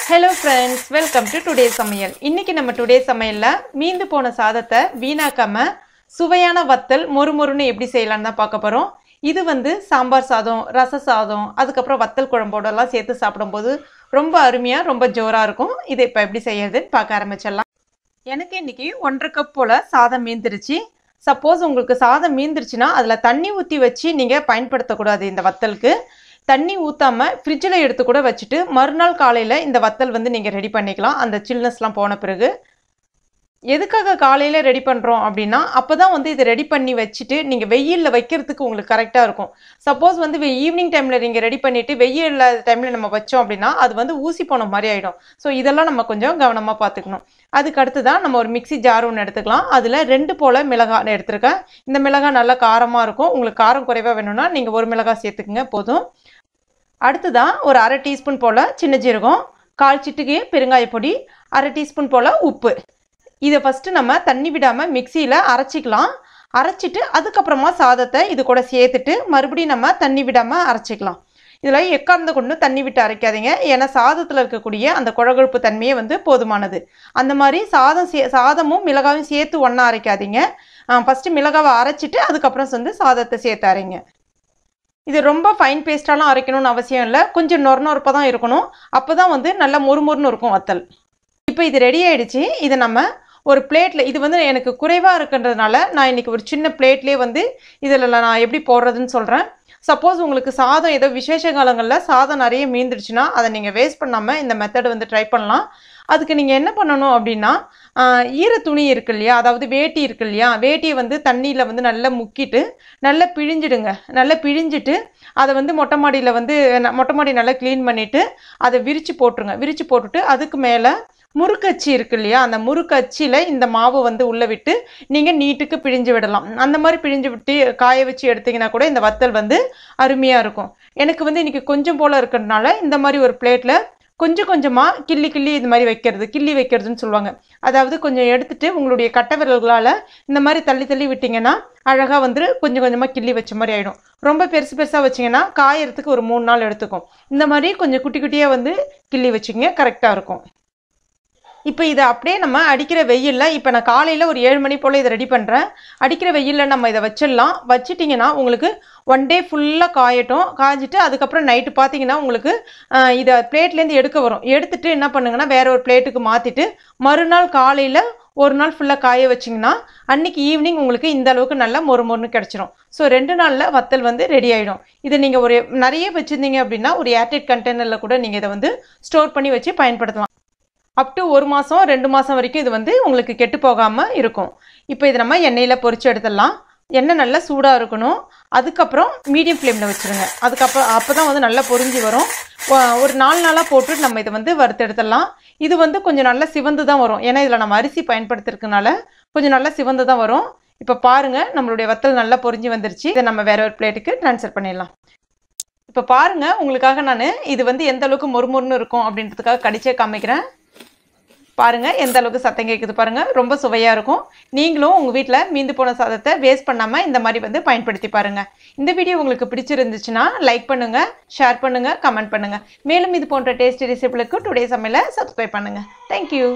Hello friends, welcome to today's Samayal. இன்னைக்கு நம்ம today's சமையல்ல மீந்து போன சாதத்தை வீணாக்காம சுவையான வத்தல் மொறுமொறுன்னு எப்படி செய்யலாம்னு தான் பார்க்க போறோம். இது வந்து சாம்பார் சாதம், ரச சாதம், அதுக்கு அப்புறம் வத்தல் குழம்போட எல்லாம் சேர்த்து சாப்பிடும்போது ரொம்ப அருமையா ரொம்ப ஜோரா இருக்கும். இதை இப்ப எப்படி செய்யறதுன்னு பார்க்க ஆரம்பிச்சிடலாம். எனக்கு இன்னைக்கு 1.5 கப் போல சாதம் மீந்துருச்சு. சப்போஸ் உங்களுக்கு சாதம் மீந்துருச்சுன்னா அதுல தண்ணி ஊத்தி வச்சு நீங்க பயன்படுத்தக்கூடாது. இந்த வத்தலுக்கு தண்ணி ஊத்தாம ஃப்ரிட்ஜில் எடுத்து கூட வச்சுட்டு மறுநாள் காலையில் இந்த வத்தல் வந்து நீங்கள் ரெடி பண்ணிக்கலாம். அந்த சில்னஸ்லாம் போன பிறகு எதுக்காக காலையில் ரெடி பண்ணுறோம் அப்படின்னா அப்போ தான் வந்து இதை ரெடி பண்ணி வச்சுட்டு நீங்கள் வெயிலில் வைக்கிறதுக்கு உங்களுக்கு கரெக்டாக இருக்கும். சப்போஸ் வந்து ஈவினிங் டைமில் நீங்கள் ரெடி பண்ணிவிட்டு வெயில் டைமில் நம்ம வச்சோம் அப்படின்னா அது வந்து ஊசி போன மாதிரி ஆகிடும். ஸோ இதெல்லாம் நம்ம கொஞ்சம் கவனமாக பார்த்துக்கணும். அதுக்கு அடுத்து தான் நம்ம ஒரு மிக்சி ஜார் ஒன்று எடுத்துக்கலாம். அதில் 2 போல் மிளகாய் எடுத்துருக்கேன். இந்த மிளகாய் நல்லா காரமாக இருக்கும். உங்களுக்கு காரம் குறைவாக வேணும்னா நீங்கள் ஒரு மிளகாய் சேர்த்துக்குங்க போதும். அடுத்ததான் ஒரு 1/2 டீஸ்பூன் போல் சின்ன ஜீரகம், 1/4 சிட்டிகை பெருங்காயப்பொடி, 1/2 டீஸ்பூன் போல் உப்பு. இதை ஃபஸ்ட்டு நம்ம தண்ணி விடாமல் மிக்சியில் அரைச்சிக்கலாம். அரைச்சிட்டு அதுக்கப்புறமா சாதத்தை இது கூட சேர்த்துட்டு மறுபடியும் நம்ம தண்ணி விடாமல் அரைச்சிக்கலாம். இதில் எக்கார்ந்த கொண்டு தண்ணி விட்டு அரைக்காதீங்க. ஏன்னா சாதத்தில் இருக்கக்கூடிய அந்த குழகுழப்பு தன்மையே வந்து போதுமானது. அந்த மாதிரி சாதமும் மிளகாயும் சேர்த்து ஒன்றா அரைக்காதீங்க. ஃபஸ்ட்டு மிளகாவை அரைச்சிட்டு அதுக்கப்புறம் வந்து சாதத்தை சேர்த்து அரைங்க. இது ரொம்ப ஃபைன் பேஸ்டாலாம் அரைக்கணும்னு அவசியம் இல்லை. கொஞ்சம் நொறுநொறுப்பாக தான் இருக்கணும். அப்போ தான் வந்து நல்லா மொறுமொறுன்னு இருக்கும் வத்தல். இப்போ இது ரெடி ஆகிடுச்சு. இதை நம்ம ஒரு பிளேட்டில், இது வந்து எனக்கு குறைவாக இருக்குன்றதுனால நான் இன்றைக்கி ஒரு சின்ன பிளேட்லேயே வந்து இதில் நான் எப்படி போடுறதுன்னு சொல்கிறேன். சப்போஸ் உங்களுக்கு சாதம் ஏதோ விசேஷ காலங்களில் சாதம் நிறைய மீந்துடுச்சுன்னா அதை நீங்கள் வேஸ்ட் பண்ணாமல் இந்த மெத்தட் வந்து ட்ரை பண்ணலாம். அதுக்கு நீங்கள் என்ன பண்ணணும் அப்படின்னா ஈர துணி இருக்கு இல்லையா, அதாவது வேட்டி இருக்கு இல்லையா, வேட்டியை வந்து தண்ணியில் வந்து நல்லா முக்கிட்டு நல்லா பிழிஞ்சிடுங்க. நல்லா பிழிஞ்சிட்டு அதை வந்து மொட்டை மாடி நல்லா க்ளீன் பண்ணிவிட்டு அதை விரித்து போட்டுருங்க. விரித்து போட்டுட்டு அதுக்கு மேலே முறுக்கச்சி இருக்கு இல்லையா, அந்த முறுக்கச்சியில் இந்த மாவு வந்து உள்ளே விட்டு நீங்கள் நீட்டுக்கு பிழிஞ்சு விடலாம். அந்த மாதிரி பிழிஞ்சு விட்டு காய வச்சு எடுத்திங்கன்னா கூட இந்த வத்தல் வந்து அருமையாக இருக்கும். எனக்கு வந்து இன்றைக்கி கொஞ்சம் போல் இருக்கிறதுனால இந்த மாதிரி ஒரு பிளேட்டில் கொஞ்சம் கொஞ்சமாக கிள்ளி இது மாதிரி கிள்ளி வைக்கிறதுன்னு சொல்லுவாங்க. அதாவது கொஞ்சம் எடுத்துட்டு உங்களுடைய கட்டை விரல்களால் இந்த மாதிரி தள்ளி விட்டிங்கன்னா அழகாக வந்து கொஞ்சம் கொஞ்சமாக கிள்ளி வச்ச மாதிரி ஆகிடும். ரொம்ப பெருசாக வச்சிங்கன்னா காயறதுக்கு ஒரு 3 நாள் எடுத்துக்கும். இந்த மாதிரி கொஞ்சம் குட்டி குட்டியாக வந்து கிள்ளி வச்சுக்கிங்க, கரெக்டாக இருக்கும். இப்போ இதை அப்படியே நம்ம அடிக்கிற வெயிலில், இப்போ நான் காலையில் ஒரு 7 மணி போல் இதை ரெடி பண்ணுறேன். அடிக்கிற வெயிலில் நம்ம இதை வச்சிடலாம். வச்சிட்டிங்கன்னா உங்களுக்கு 1 டே ஃபுல்லாக காயட்டும். காய்ச்சிட்டு அதுக்கப்புறம் நைட்டு பார்த்தீங்கன்னா உங்களுக்கு இதை பிளேட்லேருந்து எடுக்க வரும். எடுத்துகிட்டு என்ன பண்ணுங்கன்னா வேற ஒரு பிளேட்டுக்கு மாற்றிட்டு மறுநாள் காலையில் ஒரு நாள் ஃபுல்லாக காய வச்சிங்கன்னா அன்றைக்கி ஈவினிங் உங்களுக்கு இந்த அளவுக்கு நல்லா மொறுமொறுன்னு கிடச்சிரும். ஸோ 2 நாளில் வத்தல் வந்து ரெடி ஆகிடும். இதை நீங்கள் ஒரு நிறைய வச்சுருந்தீங்க அப்படின்னா ஒரு ஏர்டைட் கண்டெய்னரில் கூட நீங்கள் இதை வந்து ஸ்டோர் பண்ணி வச்சு பயன்படுத்தலாம். அப் டு 1 மாதம் 2 மாதம் வரைக்கும் இது வந்து உங்களுக்கு கெட்டு போகாமல் இருக்கும். இப்போ இதை நம்ம எண்ணெயில் பொரிச்சு எடுத்துடலாம். எண்ணெய் நல்லா சூடாக இருக்கணும். அதுக்கப்புறம் மீடியம் ஃப்ளேமில் வச்சுருங்க. அதுக்கப்புறம் அப்போ தான் வந்து நல்லா பொரிஞ்சு வரும். ஒரு 4 நாளாக போட்டு நம்ம இதை வந்து வறுத்து எடுத்துடலாம். இது வந்து கொஞ்சம் நல்லா சிவந்து தான் வரும். ஏன்னா இதில் நம்ம அரிசி பயன்படுத்துறதுனால கொஞ்சம் நல்லா சிவந்து தான் வரும். இப்போ பாருங்கள், நம்மளுடைய வத்தல் நல்லா பொரிஞ்சு வந்துருச்சு. இதை நம்ம வேற ஒரு பிளேட்டுக்கு ட்ரான்ஸ்ஃபர் பண்ணிடலாம். இப்போ பாருங்கள், உங்களுக்காக நான் இது வந்து எந்த அளவுக்கு மொறுமொறுன்னு இருக்கும் அப்படின்றதுக்காக கடிச்சே காமிக்கிறேன். பாருங்கள் எந்த அளவுக்கு சத்தம் கேட்குது பாருங்கள். ரொம்ப சுவையாக இருக்கும். நீங்களும் உங்கள் வீட்டில் மீந்து போன சாதத்தை வேஸ்ட் பண்ணாமல் இந்த மாதிரி வந்து பயன்படுத்தி பாருங்கள். இந்த வீடியோ உங்களுக்கு பிடிச்சிருந்துச்சுன்னா லைக் பண்ணுங்கள், ஷேர் பண்ணுங்கள், கமெண்ட் பண்ணுங்கள். மேலும் இது போன்ற டேஸ்டி ரெசிபிகளுக்கு டுடே சமையலை சப்ஸ்கிரைப் பண்ணுங்கள். தேங்க்யூ.